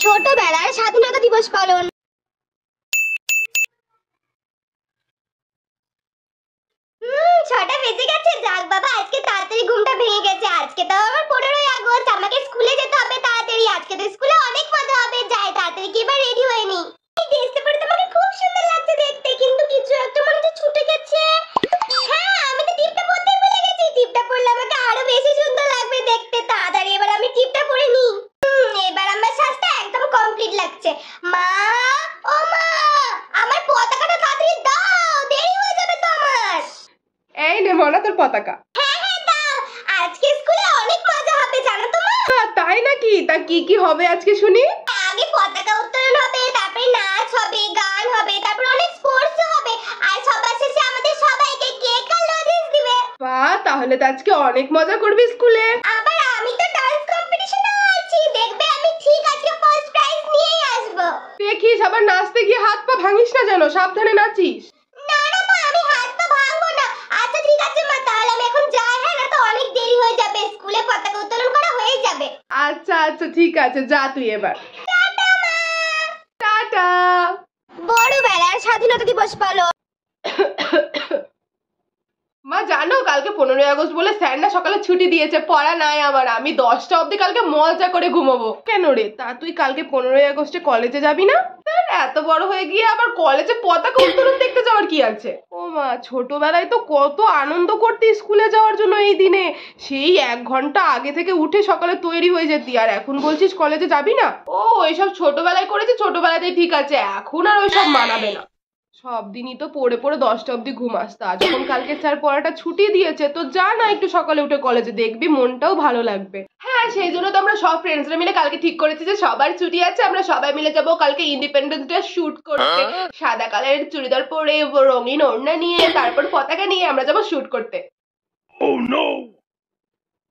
ছোটবেলার স্বাধীনতা দিবস পালন। ছটা বেজে গেছে, যাক বাবা আজকে তাড়াতাড়ি ঘুমটা ভেঙে গেছে। আজকে তো আমার 15ই আগস্ট, আমাকে স্কুলে যেতে হবে তাড়াতাড়ি। আজকে তো স্কুলে অনেক মজা হবে, যাই তাড়াতাড়ি কি এবার রেডি হয়ে নি। এই ড্রেসটা পরে তোমাকে খুব সুন্দর লাগছে দেখতে, কিন্তু কিছু একটা মনে হচ্ছে ছুটে গেছে। হ্যাঁ, আমি তো টিপটা পরতে ভুলে গেছি। টিপটা পরলে আমাকে আরো বেশি সুন্দর লাগবে দেখতে। তাড়াতাড়ি এবার আমি টিপটা পরে নি। এবার আমার সাজটা একদম কমপ্লিট লাগছে। মা, ও মা, আমার পতাকাটা তাড়াতাড়ি দাও, দেরি হয়ে যাবে তো আমার। এই নে মনা তোর পতাকা। হ্যাঁ হ্যাঁ দাও, আজকে স্কুলে অনেক মজা হবে জানো তো মা। তাই নাকি? তা কি কি হবে আজকে শুনি? আগে পতাকা উত্তোলন হবে, তারপরে নাচ হবে, গান হবে, তারপর অনেক স্পোর্টস হবে, আর সবার শেষে আমাদের সবাইকে কেক আর লজেন্স দিবে। বাহ, তাহলে তো আজকে অনেক মজা করবি স্কুলে। আবার আমি তো ডান্স কম্পিটিশনে আছি, দেখবে আমি ঠিক আজকে ফার্স্ট প্রাইজ নিয়েই আসবো। দেখিস আবার নাচতে গিয়ে হাত পা ভাঙিস না যেন, সাবধানে নাচিস। না না মা, আমি হাত পা ভাঙবো না। আচ্ছা ঠিক আছে মা, তাহলে আমি এখন যাই, হ্যাঁ না তো অনেক দেরি হয়ে যাবে, স্কুলে পতাকা উত্তোলন করা হয়ে যাবে। আচ্ছা আচ্ছা ঠিক আছে, যা তুই এবার। টাটা মা। টাটা। বড়বেলার স্বাধীনতা দিবস পালন। মা জানো কালকে 15ই আগস্ট বলে স্যার না সকালে ছুটি দিয়েছে, পড়া নাই আমার। আমি 10টা অবধি কালকে মজা করে ঘুমাবো। কেন রে, তা তুই কালকে 15ই আগস্টে কলেজে যাবি না? এত বড় হয়ে গিয়ে আবার কলেজে পতাকা উত্তোলন দেখতে যাওয়ার কি আছে? ও মা, ছোটবেলায় তো কত আনন্দ করতি স্কুলে যাওয়ার জন্য এই দিনে। সেই 1 ঘন্টা আগে থেকে উঠে সকালে তৈরি হয়ে যেতি, আর এখন বলছিস কলেজে যাবি না? ও ওইসব ছোটবেলায় করেছি, ছোটবেলাতেই ঠিক আছে, এখন আর ওইসব মানাবে না। সব দিনই তো পড়ে পড়ে 10টা অবধি ঘুমাস, তা যখন কালকে স্যার পড়াটা ছুটি দিয়েছে তো যা না একটু সকালে উঠে কলেজে, দেখবি মনটাও ভালো লাগবে। হ্যাঁ, সেই জন্য তো আমরা সব ফ্রেন্ডসরা মিলে কালকে ঠিক করেছি যে সবার ছুটি আছে, আমরা সবাই মিলে যাবো কালকে ইন্ডিপেন্ডেন্স ডে শুট করতে। সাদা কালারের চুড়িদার পরে, রঙিন ওড়না নিয়ে, তারপর পতাকা নিয়ে আমরা যাবো শুট করতে।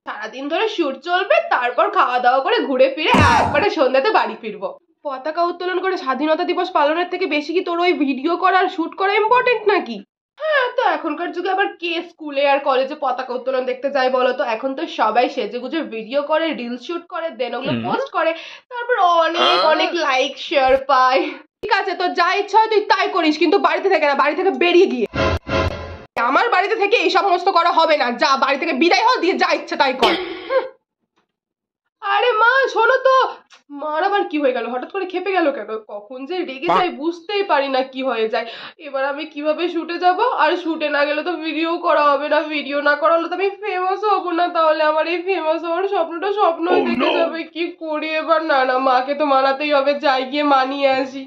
সারাদিন ধরে শুট চলবে, তারপর খাওয়া দাওয়া করে ঘুরে ফিরে একবারে সন্ধ্যাতে বাড়ি ফিরবো। পতাকা উত্তোলন করে স্বাধীনতা দিবস পালনের থেকে বেশি কি তোর ওই ভিডিও করা আর শুট করা ইম্পর্টেন্ট নাকি? হ্যাঁ, তো এখনকার যুগে আবার কে স্কুলে আর কলেজে পতাকা উত্তোলন দেখতে যায় বলো তো? এখন তো সবাই সেজেগুজে ভিডিও করে, রিল শুট করে, দেন ওগুলো পোস্ট করে, তারপর অনেক অনেক লাইক শেয়ার পায়। ঠিক আছে, তো যা ইচ্ছা হয় তুই তাই করিস, কিন্তু বাড়িতে থেকে না, বাড়ি থেকে বেরিয়ে গিয়ে। আমার বাড়িতে থেকে এই সমস্ত করা হবে না, যা বাড়ি থেকে বিদায় হও, দিয়ে যা ইচ্ছা তাই কর। আরে মা শোনো তো, মার আবার কি হয়ে গেল? হঠাৎ করে খেপে গেল কেন? কখন যে রেগে যায় বুঝতেই পারি না কি হয়ে যায়। এবার আমি কিভাবে শুটে যাব? আর শুটে না গেলে তো ভিডিও করা হবে না, ভিডিও না করা হলে তো আমি ফেমাস হব না, তাহলে আমার এই ফেমাস হওয়ার স্বপ্নটা স্বপ্ন থেকে যাবে। কি করি এবার? না না, মাকে তো মানাতেই হবে, যাই গিয়ে মানিয়ে আসি।